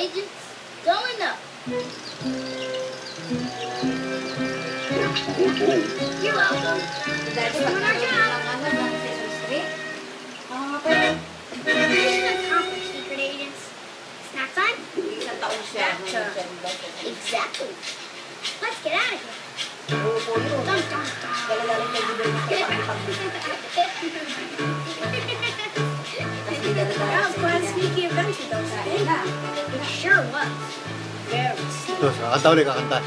agents going up. You're welcome. Mission accomplished, secret agents. Snack time? Exactly. Let's get out of here. Dun, dun, That was quite a sneaky adventure, though, Stan. It sure was. Very sneaky. Ito, kakanta ulit, kakanta.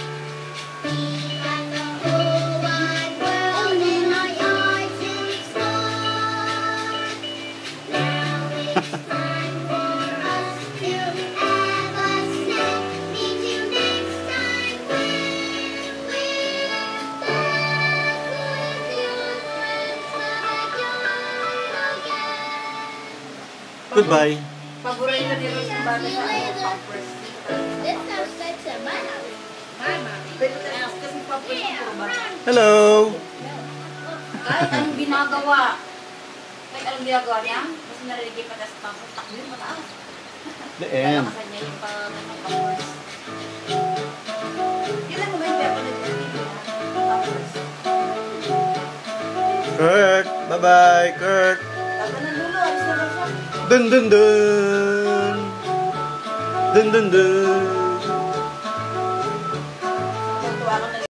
Goodbye. Paborito ni Rose ng bata sa pampers. This house next to my house. My mommy. Pero kasi pampers ko ba? Hello. Kahit anong ginagawa. Kahit anong ginagawa niya, mas narinig pa tas pampers. Takbo yung mataas. The end. Kalakasan niya yung pampers. Yun lang naman yung pepper na pampers. Kurt. Bye-bye, Kurt. Taga ng lulo, alis na lang siya. Dun dun dun. Dun dun dun.